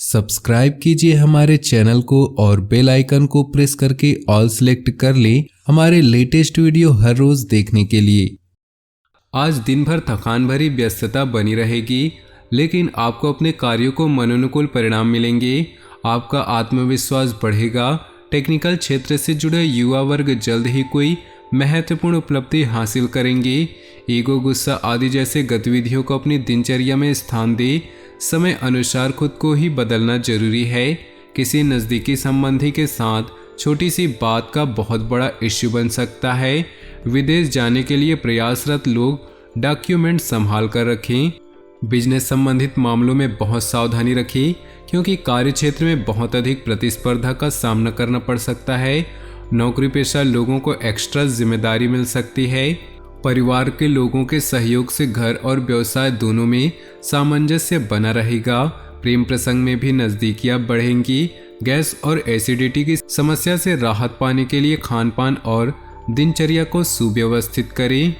Subscribe कीजिए हमारे channel को और बेल आइकन को प्रेस करके ऑल सेलेक्ट कर लें हमारे लेटेस्ट वीडियो हर रोज देखने के लिए। आज दिन भर थकान भरी व्यस्तता बनी रहेगी, लेकिन आपको अपने कार्यों को मनोनुकूल परिणाम मिलेंगे। आपका आत्मविश्वास बढ़ेगा। टेक्निकल क्षेत्र से जुड़े युवा वर्ग जल्द ही कोई महत्वपूर्ण उपलब्धि हासिल करेंगे। ईगो, गुस्सा आदि जैसे गतिविधियों को अपनी दिनचर्या में स्थान दे। समय अनुसार खुद को ही बदलना जरूरी है। किसी नज़दीकी संबंधी के साथ छोटी सी बात का बहुत बड़ा इश्यू बन सकता है। विदेश जाने के लिए प्रयासरत लोग डॉक्यूमेंट संभाल कर रखें। बिजनेस संबंधित मामलों में बहुत सावधानी रखें, क्योंकि कार्य क्षेत्र में बहुत अधिक प्रतिस्पर्धा का सामना करना पड़ सकता है। नौकरी पेशा लोगों को एक्स्ट्रा जिम्मेदारी मिल सकती है। परिवार के लोगों के सहयोग से घर और व्यवसाय दोनों में सामंजस्य बना रहेगा। प्रेम प्रसंग में भी नज़दीकियां बढ़ेंगी। गैस और एसिडिटी की समस्या से राहत पाने के लिए खान पान और दिनचर्या को सुव्यवस्थित करें।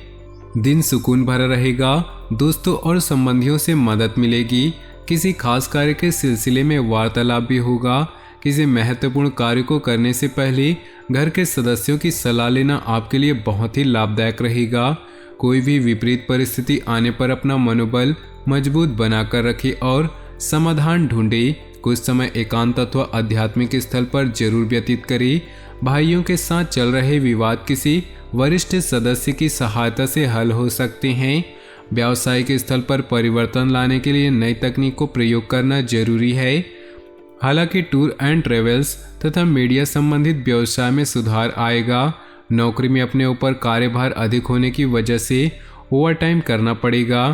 दिन सुकून भरा रहेगा। दोस्तों और संबंधियों से मदद मिलेगी। किसी खास कार्य के सिलसिले में वार्तालाप भी होगा। किसी महत्वपूर्ण कार्य को करने से पहले घर के सदस्यों की सलाह लेना आपके लिए बहुत ही लाभदायक रहेगा। कोई भी विपरीत परिस्थिति आने पर अपना मनोबल मजबूत बनाकर रखें और समाधान ढूंढें। कुछ समय एकांत अथवा आध्यात्मिक स्थल पर जरूर व्यतीत करें। भाइयों के साथ चल रहे विवाद किसी वरिष्ठ सदस्य की सहायता से हल हो सकते हैं। व्यावसायिक स्थल पर परिवर्तन लाने के लिए नई तकनीक को प्रयोग करना जरूरी है। हालांकि टूर एंड ट्रेवल्स तथा मीडिया संबंधित व्यवसाय में सुधार आएगा। नौकरी में अपने ऊपर कार्यभार अधिक होने की वजह से ओवरटाइम करना पड़ेगा।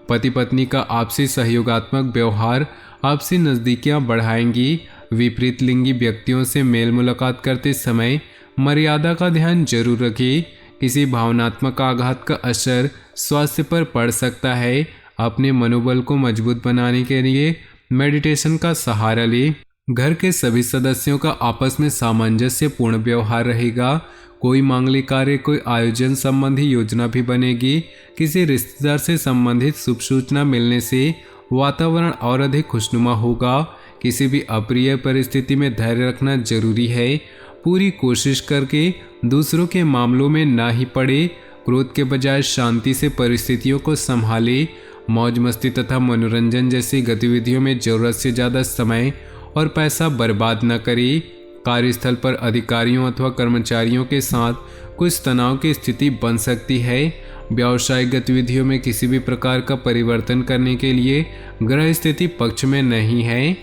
पति पत्नी का आपसी सहयोगात्मक व्यवहार आपसी नज़दीकियां बढ़ाएंगी। विपरीत लिंगी व्यक्तियों से मेल मुलाकात करते समय मर्यादा का ध्यान जरूर रखें। किसी भावनात्मक आघात का असर स्वास्थ्य पर पड़ सकता है। अपने मनोबल को मजबूत बनाने के लिए मेडिटेशन का सहारा लें। घर के सभी सदस्यों का आपस में सामंजस्यपूर्ण व्यवहार रहेगा। कोई मांगलिक कार्य, कोई आयोजन संबंधी योजना भी बनेगी। किसी रिश्तेदार से संबंधित शुभ सूचना मिलने से वातावरण और अधिक खुशनुमा होगा। किसी भी अप्रिय परिस्थिति में धैर्य रखना जरूरी है। पूरी कोशिश करके दूसरों के मामलों में ना ही पड़े। क्रोध के बजाय शांति से परिस्थितियों को संभाले। मौज मस्ती तथा मनोरंजन जैसी गतिविधियों में जरूरत से ज़्यादा समय और पैसा बर्बाद न करें। कार्यस्थल पर अधिकारियों अथवा कर्मचारियों के साथ कुछ तनाव की स्थिति बन सकती है। व्यावसायिक गतिविधियों में किसी भी प्रकार का परिवर्तन करने के लिए ग्रह स्थिति पक्ष में नहीं है।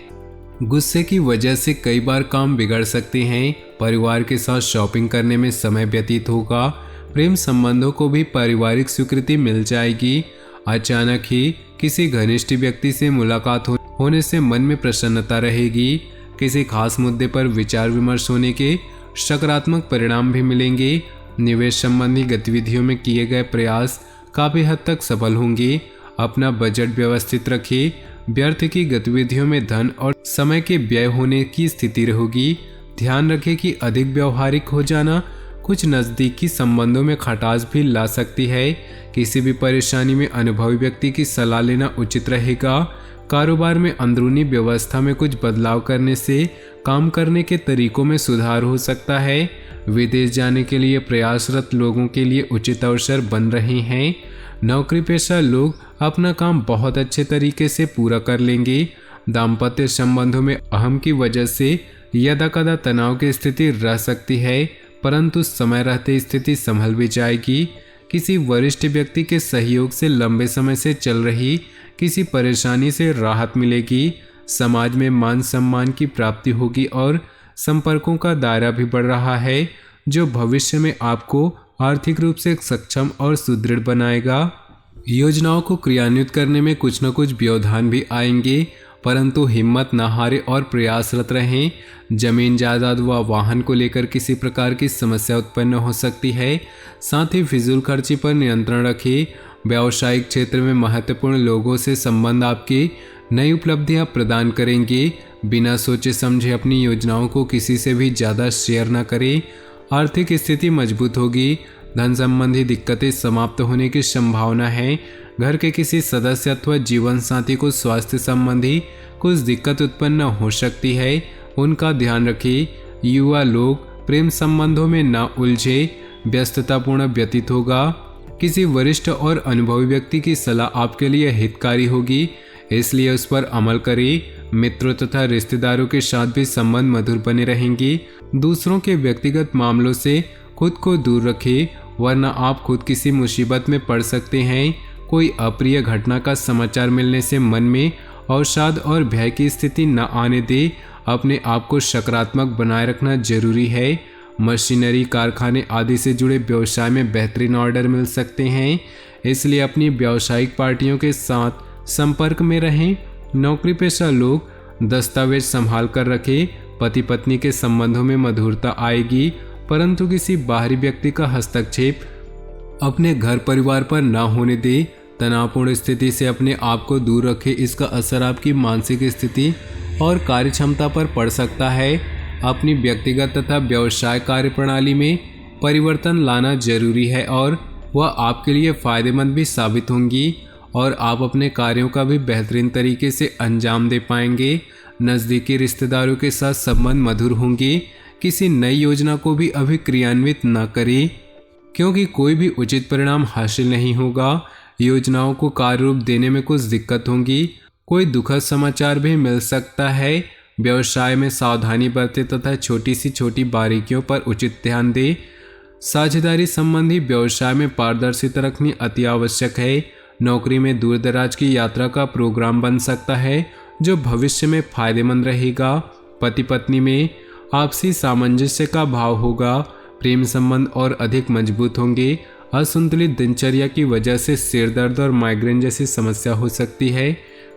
गुस्से की वजह से कई बार काम बिगड़ सकते हैं। परिवार के साथ शॉपिंग करने में समय व्यतीत होगा। प्रेम संबंधों को भी पारिवारिक स्वीकृति मिल जाएगी। अचानक ही किसी घनिष्ठ व्यक्ति से मुलाकात होने से मन में प्रसन्नता रहेगी। किसी खास मुद्दे पर विचार विमर्श होने के सकारात्मक परिणाम भी मिलेंगे। निवेश संबंधी गतिविधियों में किए गए प्रयास काफ़ी हद तक सफल होंगे। अपना बजट व्यवस्थित रखें। व्यर्थ की गतिविधियों में धन और समय के व्यय होने की स्थिति रहेगी। ध्यान रखें कि अधिक व्यवहारिक हो जाना कुछ नज़दीकी संबंधों में खटास भी ला सकती है। किसी भी परेशानी में अनुभवी व्यक्ति की सलाह लेना उचित रहेगा। कारोबार में अंदरूनी व्यवस्था में कुछ बदलाव करने से काम करने के तरीकों में सुधार हो सकता है। विदेश जाने के लिए प्रयासरत लोगों के लिए उचित अवसर बन रहे हैं। नौकरी पेशा लोग अपना काम बहुत अच्छे तरीके से पूरा कर लेंगे। दाम्पत्य संबंधों में अहम की वजह से यदा कदा तनाव की स्थिति रह सकती है, परंतु समय रहते स्थिति संभल भी जाएगी। किसी वरिष्ठ व्यक्ति के सहयोग से लंबे समय से चल रही किसी परेशानी से राहत मिलेगी। समाज में मान सम्मान की प्राप्ति होगी और संपर्कों का दायरा भी बढ़ रहा है, जो भविष्य में आपको आर्थिक रूप से सक्षम और सुदृढ़ बनाएगा। योजनाओं को क्रियान्वित करने में कुछ न कुछ व्यवधान भी आएंगे, परंतु हिम्मत न हारे और प्रयासरत रहें। जमीन जायदाद व वाहन को लेकर किसी प्रकार की समस्या उत्पन्न हो सकती है। साथ ही फिजूल खर्ची पर नियंत्रण रखें। व्यावसायिक क्षेत्र में महत्वपूर्ण लोगों से संबंध आपकी नई उपलब्धियां प्रदान करेंगे। बिना सोचे समझे अपनी योजनाओं को किसी से भी ज़्यादा शेयर न करें। आर्थिक स्थिति मजबूत होगी। धन संबंधी दिक्कतें समाप्त होने की संभावना है। घर के किसी सदस्य अथवा जीवन साथी को स्वास्थ्य संबंधी कुछ दिक्कत उत्पन्न हो सकती है, उनका ध्यान रखें। युवा लोग प्रेम संबंधों में न उलझे, व्यस्ततापूर्ण व्यतीत होगा। किसी वरिष्ठ और अनुभवी व्यक्ति की सलाह आपके लिए हितकारी होगी, इसलिए उस पर अमल करें। मित्रों तथा रिश्तेदारों के साथ भी संबंध मधुर बने रहेंगे। दूसरों के व्यक्तिगत मामलों से खुद को दूर रखें, वरना आप खुद किसी मुसीबत में पड़ सकते हैं। कोई अप्रिय घटना का समाचार मिलने से मन में अवसाद और भय की स्थिति न आने दे। अपने आप को सकारात्मक बनाए रखना जरूरी है। मशीनरी, कारखाने आदि से जुड़े व्यवसाय में बेहतरीन ऑर्डर मिल सकते हैं, इसलिए अपनी व्यावसायिक पार्टियों के साथ संपर्क में रहें। नौकरी पेशा लोग दस्तावेज संभाल कर रखें। पति पत्नी के संबंधों में मधुरता आएगी, परंतु किसी बाहरी व्यक्ति का हस्तक्षेप अपने घर परिवार पर न होने दे। तनावपूर्ण स्थिति से अपने आप को दूर रखें, इसका असर आपकी मानसिक स्थिति और कार्यक्षमता पर पड़ सकता है। अपनी व्यक्तिगत तथा व्यवसाय कार्यप्रणाली में परिवर्तन लाना जरूरी है और वह आपके लिए फायदेमंद भी साबित होंगी और आप अपने कार्यों का भी बेहतरीन तरीके से अंजाम दे पाएंगे। नज़दीकी रिश्तेदारों के साथ संबंध मधुर होंगे। किसी नई योजना को भी अभी क्रियान्वित न करें, क्योंकि कोई भी उचित परिणाम हासिल नहीं होगा। योजनाओं को कार्य रूप देने में कुछ दिक्कत होंगी। कोई दुखद समाचार भी मिल सकता है। व्यवसाय में सावधानी बरतें तथा छोटी सी छोटी बारीकियों पर उचित ध्यान दें। साझेदारी संबंधी व्यवसाय में पारदर्शिता रखनी अति आवश्यक है। नौकरी में दूर दराज की यात्रा का प्रोग्राम बन सकता है, जो भविष्य में फायदेमंद रहेगा। पति पत्नी में आपसी सामंजस्य का भाव होगा। प्रेम संबंध और अधिक मजबूत होंगे। असंतुलित दिनचर्या की वजह से सिर दर्द और माइग्रेन जैसी समस्या हो सकती है।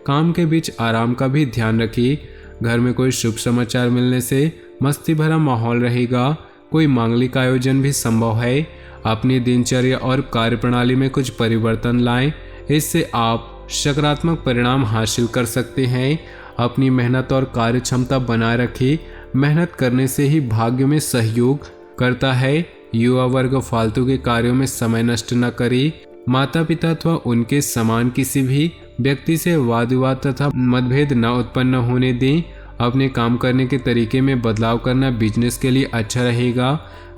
काम के बीच आराम का भी ध्यान रखिए। घर में कोई शुभ समाचार मिलने से मस्ती भरा माहौल रहेगा। कोई मांगलिक आयोजन भी संभव है। अपनी दिनचर्या और कार्यप्रणाली में कुछ परिवर्तन लाएं, इससे आप सकारात्मक परिणाम हासिल कर सकते हैं। अपनी मेहनत और कार्य क्षमता बनाए रखें। मेहनत करने से ही भाग्य में सहयोग करता है। युवा वर्ग फालतू के कार्यों में समय नष्ट न करे। माता पिता अथवा उनके समान किसी भी व्यक्ति से वाद विवाद तथा मतभेद न उत्पन्न होने दें। अपने काम करने के तरीके में बदलाव करना बिजनेस के लिए अच्छा रहेगा।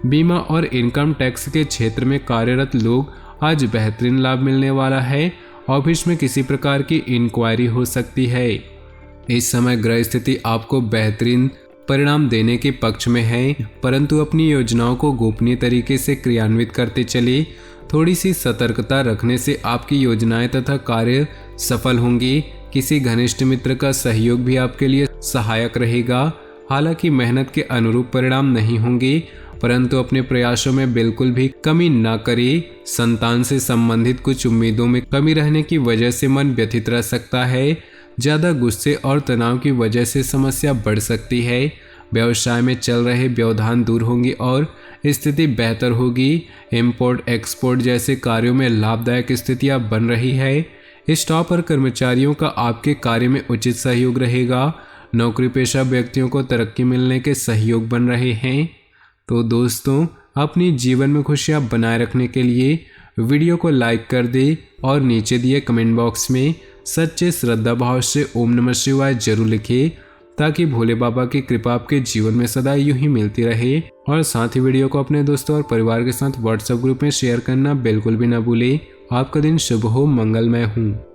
बीमा और इनकम टैक्स के क्षेत्र में कार्यरत लोग आज बेहतरीन लाभ मिलने वाला है। ऑफिस में किसी प्रकार की इंक्वायरी हो सकती है। इस समय ग्रह स्थिति आपको बेहतरीन परिणाम देने के पक्ष में है, परंतु अपनी योजनाओं को गोपनीय तरीके से क्रियान्वित करते चले। थोड़ी सी सतर्कता रखने से आपकी योजनाएं तथा कार्य सफल होंगी। किसी घनिष्ठ मित्र का सहयोग भी आपके लिए सहायक रहेगा। हालांकि मेहनत के अनुरूप परिणाम नहीं होंगे, परंतु अपने प्रयासों में बिल्कुल भी कमी न करें। संतान से संबंधित कुछ उम्मीदों में कमी रहने की वजह से मन व्यथित रह सकता है। ज़्यादा गुस्से और तनाव की वजह से समस्या बढ़ सकती है। व्यवसाय में चल रहे व्यवधान दूर होंगे और स्थिति बेहतर होगी। इंपोर्ट एक्सपोर्ट जैसे कार्यों में लाभदायक स्थितियां बन रही है। स्टाफ और कर्मचारियों का आपके कार्य में उचित सहयोग रहेगा। नौकरी पेशा व्यक्तियों को तरक्की मिलने के सहयोग बन रहे हैं। तो दोस्तों, अपनी जीवन में खुशियां बनाए रखने के लिए वीडियो को लाइक कर दे और नीचे दिए कमेंट बॉक्स में सच्चे श्रद्धा भाव से ओम नमः शिवाय जरूर लिखें, ताकि भोले बाबा की कृपा आपके जीवन में सदा यूं ही मिलती रहे। और साथ ही वीडियो को अपने दोस्तों और परिवार के साथ व्हाट्सएप ग्रुप में शेयर करना बिल्कुल भी ना भूलें। आपका दिन शुभ हो, मंगलमय हो।